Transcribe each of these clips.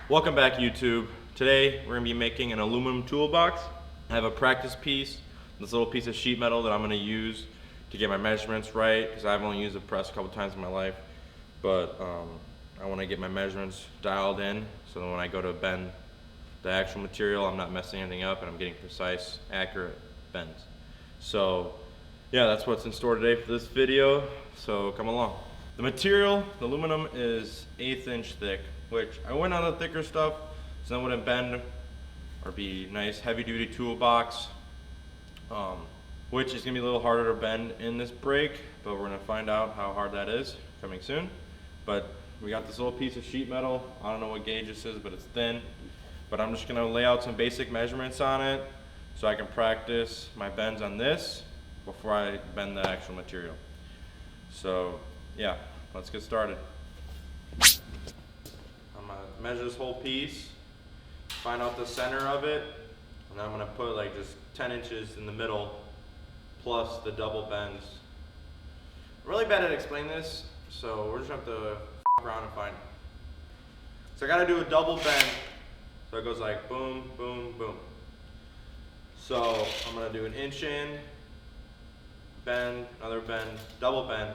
Welcome back, YouTube. Today we're going to be making an aluminum toolbox. I have a practice piece, this little piece of sheet metal that I'm going to use to get my measurements right, because I've only used a press a couple times in my life, but I want to get my measurements dialed in so that when I go to bend the actual material, I'm not messing anything up and I'm getting precise, accurate bends. So yeah, that's what's in store today for this video, so come along. The material, the aluminum, is 1/8 inch thick, which I went on the thicker stuff so that wouldn't bend or be nice heavy duty toolbox, which is gonna be a little harder to bend in this brake, but we're gonna find out how hard that is coming soon. But we got this little piece of sheet metal. I don't know what gauge this is, but it's thin. But I'm just gonna lay out some basic measurements on it so I can practice my bends on this before I bend the actual material. So yeah, let's get started. I'm gonna measure this whole piece, find out the center of it, and I'm gonna put like just 10 inches in the middle plus the double bends. I'm really bad at explaining this, so we're just gonna have to f around and find it. So I gotta do a double bend, so it goes like boom, boom, boom. So I'm gonna do an inch in, bend, another bend, double bend.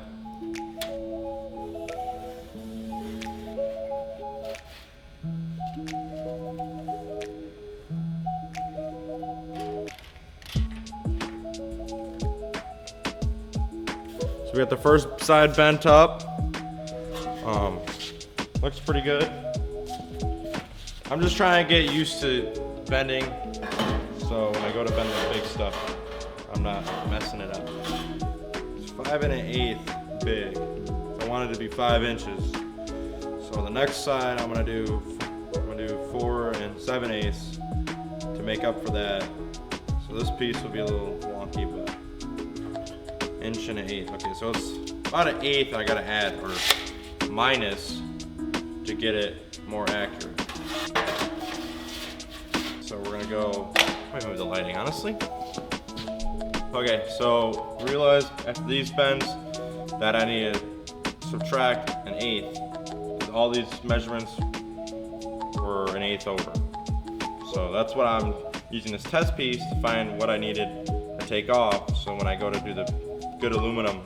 So we got the first side bent up. Looks pretty good. I'm just trying to get used to bending, so when I go to bend the big stuff, I'm not messing it up. It's 5 1/8 big. So I want it to be 5 inches. So the next side I'm gonna do 4 7/8 to make up for that. So this piece will be a little wonky, but 1 1/8. Okay, so it's about 1/8 I gotta add or minus to get it more accurate. So we're gonna go, I might move the lighting honestly. Okay, so realize after these bends that I need to subtract 1/8. All these measurements were 1/8 over. So that's what I'm using this test piece to find what I needed to take off, so when I go to do the good aluminum,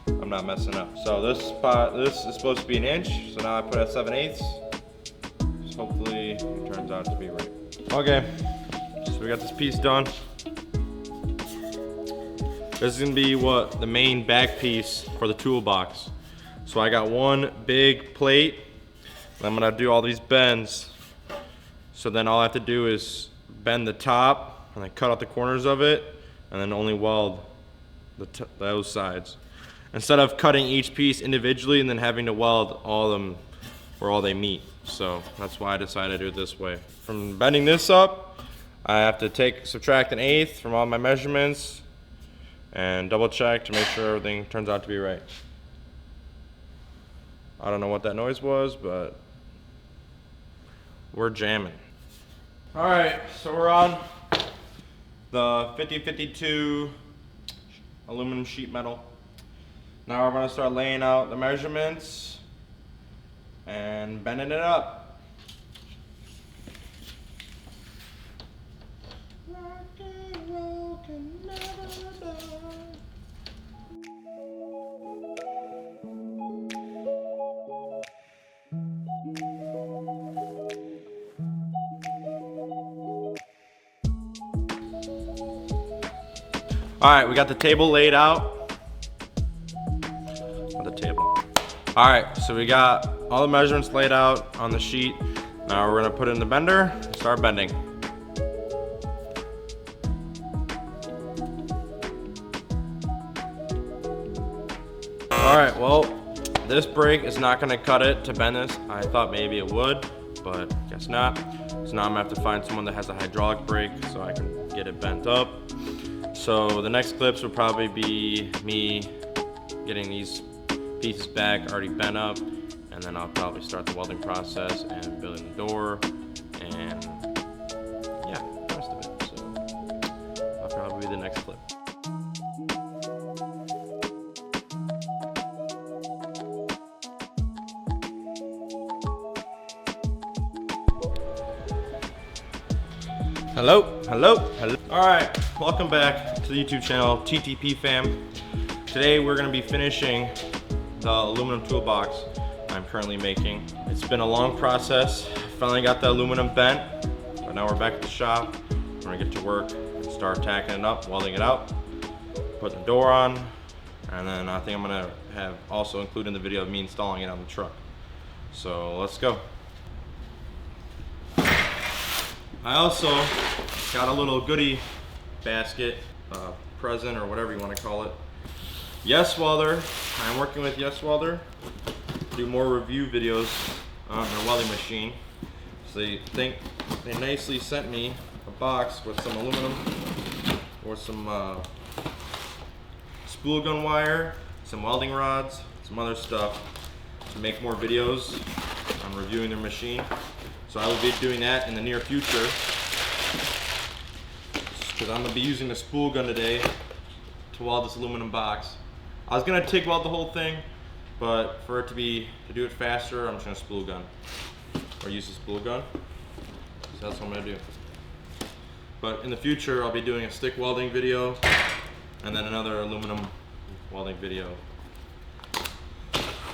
I'm not messing up. So this is supposed to be 1 inch, so now I put at 7/8. So hopefully it turns out to be right. Okay, so we got this piece done. This is gonna be the main back piece for the toolbox. So I got one big plate, and I'm gonna do all these bends. So then all I have to do is bend the top and then cut out the corners of it, and then only weld those sides, instead of cutting each piece individually and then having to weld all of them where all they meet. So that's why I decided to do it this way. From bending this up, I have to subtract 1/8 from all my measurements and double check to make sure everything turns out to be right. I don't know what that noise was, but we're jamming. All right, so we're on the 5052 aluminum sheet metal. Now we're gonna start laying out the measurements and bending it up. All right, we got the table laid out. On the table. All right, so we got all the measurements laid out on the sheet. Now we're gonna put it in the bender, start bending. All right, well, this brake is not gonna cut it to bend this. I thought maybe it would, but guess not. So now I'm gonna have to find someone that has a hydraulic brake so I can get it bent up. So the next clips will probably be me getting these pieces back already bent up, and then I'll probably start the welding process and building the door and yeah, the rest of it. So that'll probably be the next clip. Hello. All right, welcome back to the YouTube channel, TTP fam. Today we're gonna be finishing the aluminum toolbox I'm currently making. It's been a long process. Finally got the aluminum bent, but now we're back at the shop. We're gonna get to work and start tacking it up, welding it out, putting the door on, and then I think I'm gonna have also include in the video of me installing it on the truck. So let's go. I also got a little goodie basket, present or whatever you want to call it. Yes Welder. I'm working with Yes Welder to do more review videos on their welding machine. So they nicely sent me a box with some aluminum or some spool gun wire, some welding rods, some other stuff to make more videos on reviewing their machine. So I will be doing that in the near future because I'm going to be using the spool gun today to weld this aluminum box. I was going to TIG weld the whole thing, but for it to do it faster, I'm just going to spool gun or use the spool gun. So that's what I'm going to do. But in the future, I'll be doing a stick welding video and then another aluminum welding video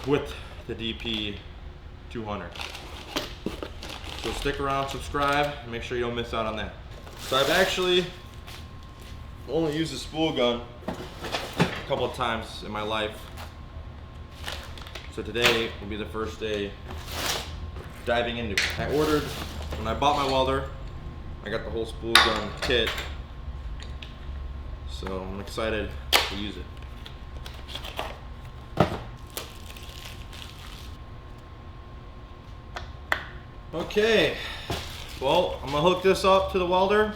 with the DP 200. So stick around, subscribe, and make sure you don't miss out on that. So I've actually only used the spool gun a couple of times in my life. So today will be the first day diving into it. I ordered, when I bought my welder, I got the whole spool gun kit. So I'm excited to use it. Okay, well, I'm gonna hook this up to the welder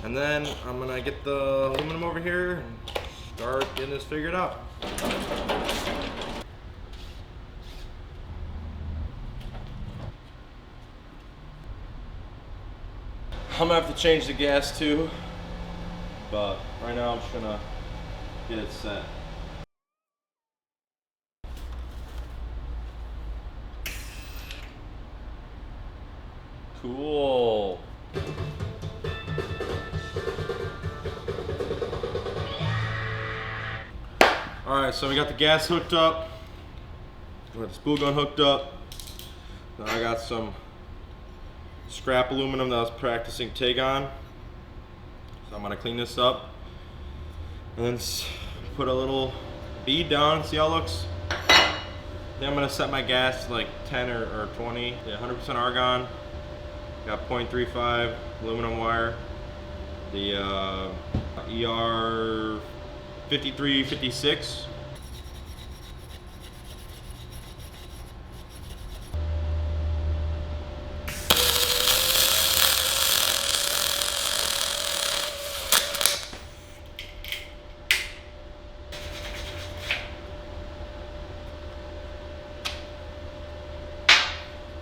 and then I'm gonna get the aluminum over here and start getting this figured out. I'm gonna have to change the gas too, but right now I'm just gonna get it set. Cool. Alright, so we got the gas hooked up. We got the spool gun hooked up. Now I got some scrap aluminum that I was practicing TIG on. So I'm going to clean this up. And then put a little bead down and see how it looks. Then I'm going to set my gas to like 10 or 20. Yeah, 100% argon. Got 0.35 aluminum wire, the ER 5356.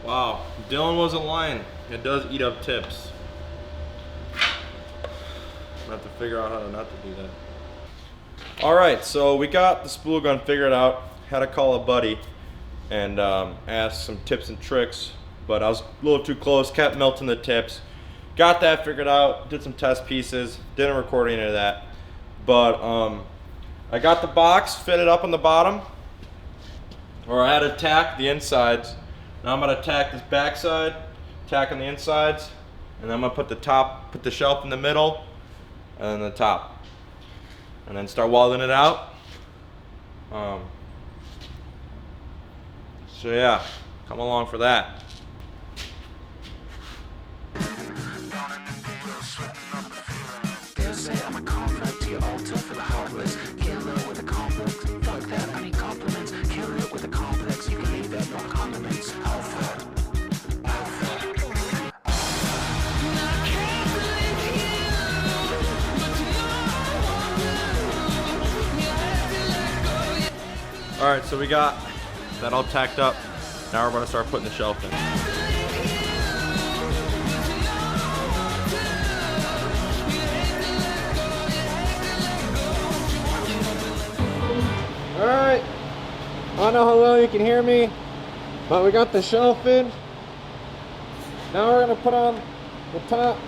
Wow, Dylan wasn't lying. It does eat up tips. I have to figure out how to not to do that. Alright, so we got the spool gun figured out. Had to call a buddy and ask some tips and tricks, but I was a little too close, kept melting the tips. Got that figured out, did some test pieces, didn't record any of that. But I got the box fitted up on the bottom, or I had to tack the insides. Now I'm gonna tack this backside, tack on the insides, and then I'm gonna put the shelf in the middle, and then the top, and then start welding it out. So yeah, come along for that. Alright, so we got that all tacked up. Now we're going to start putting the shelf in. Alright, I don't know how well you can hear me, but we got the shelf in. Now we're going to put on the top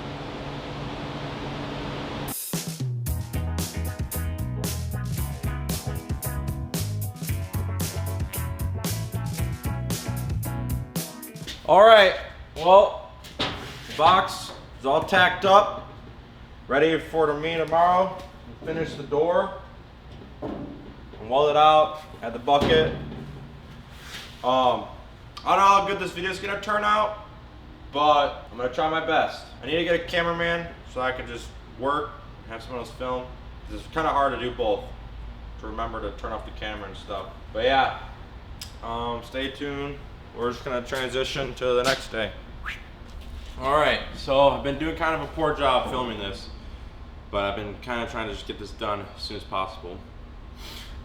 All right, well, the box is all tacked up, ready for me tomorrow. Finish the door and weld it out, add the bucket. I don't know how good this video is gonna turn out, but I'm gonna try my best. I need to get a cameraman so I can just work and have someone else film. It's kind of hard to do both, to remember to turn off the camera and stuff. But yeah, stay tuned. We're just gonna transition to the next day. All right, so I've been doing kind of a poor job filming this, but I've been kind of trying to just get this done as soon as possible.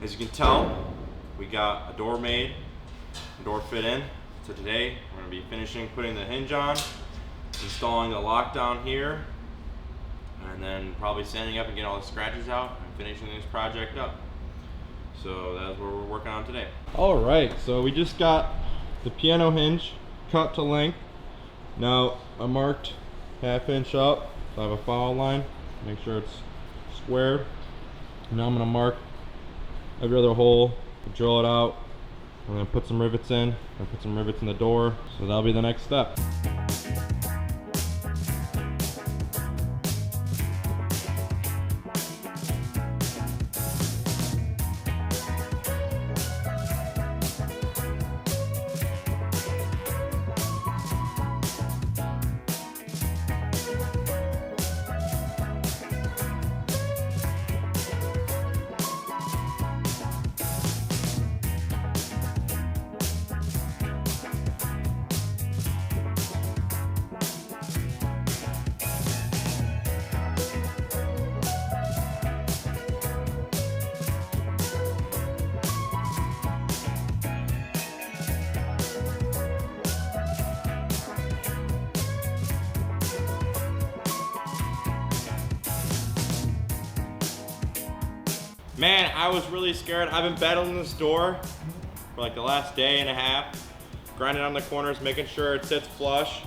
As you can tell, we got a door made, a door fit in. So today, we're gonna be finishing putting the hinge on, installing the lockdown here, and then probably sanding up and getting all the scratches out and finishing this project up. So that's what we're working on today. All right, so we just got the piano hinge cut to length. Now I marked 1/2 inch up, so I have a follow line, make sure it's square. Now I'm gonna mark every other hole, drill it out. I'm gonna put some rivets in, and put some rivets in the door. So that'll be the next step. Man, I was really scared. I've been battling this door for like the last day and a half, grinding on the corners, making sure it sits flush,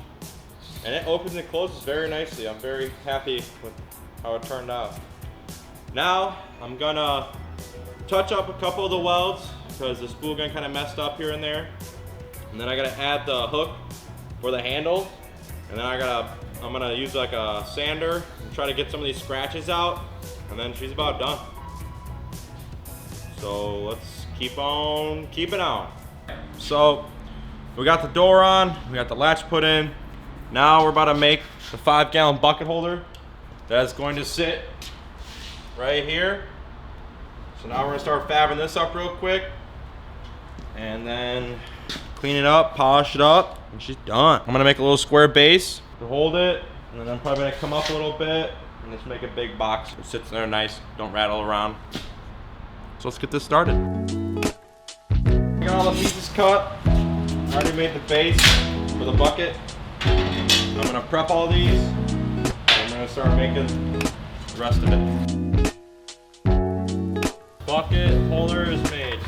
and it opens and closes very nicely. I'm very happy with how it turned out. Now, I'm gonna touch up a couple of the welds because the spool gun kind of messed up here and there. And then I gotta add the hook for the handle. And then I'm gonna use like a sander and try to get some of these scratches out. And then she's about done. So let's keep on keeping on. So we got the door on, we got the latch put in. Now we're about to make the 5-gallon bucket holder that's going to sit right here. So now we're gonna start fabbing this up real quick and then clean it up, polish it up, and she's done. I'm gonna make a little square base to hold it, and then I'm probably gonna come up a little bit and just make a big box. It sits there nice, don't rattle around. So let's get this started. Got all the pieces cut. I already made the base for the bucket. I'm gonna prep all these, and I'm gonna start making the rest of it. Bucket holder is made.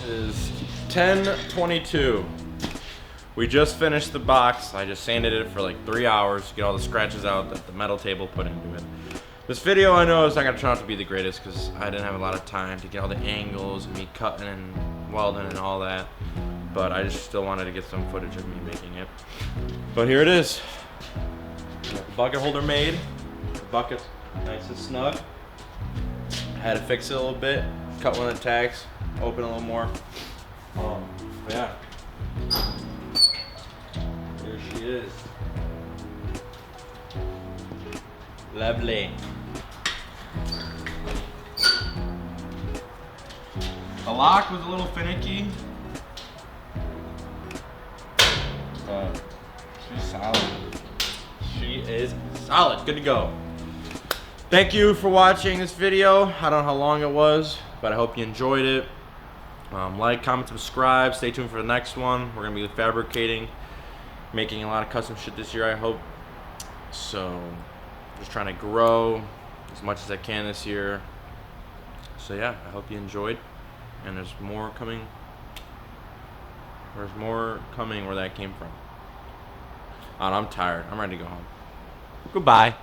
It is 10:22. We just finished the box. I just sanded it for like 3 hours to get all the scratches out that the metal table put into it. This video I know is not gonna turn out to be the greatest because I didn't have a lot of time to get all the angles and me cutting and welding and all that. But I just still wanted to get some footage of me making it. But here it is. Got the bucket holder made. The bucket's nice and snug. I had to fix it a little bit. Cut one of the tags, open a little more. Yeah. Here she is. Lovely. The lock was a little finicky, but she's solid. She is solid, good to go. Thank you for watching this video. I don't know how long it was, but I hope you enjoyed it. Like, comment, subscribe. Stay tuned for the next one. We're gonna be fabricating making a lot of custom shit this year, I hope. So just trying to grow as much as I can this year. So yeah, I hope you enjoyed, and there's more coming. There's more coming where that came from. I'm tired. I'm ready to go home. Goodbye.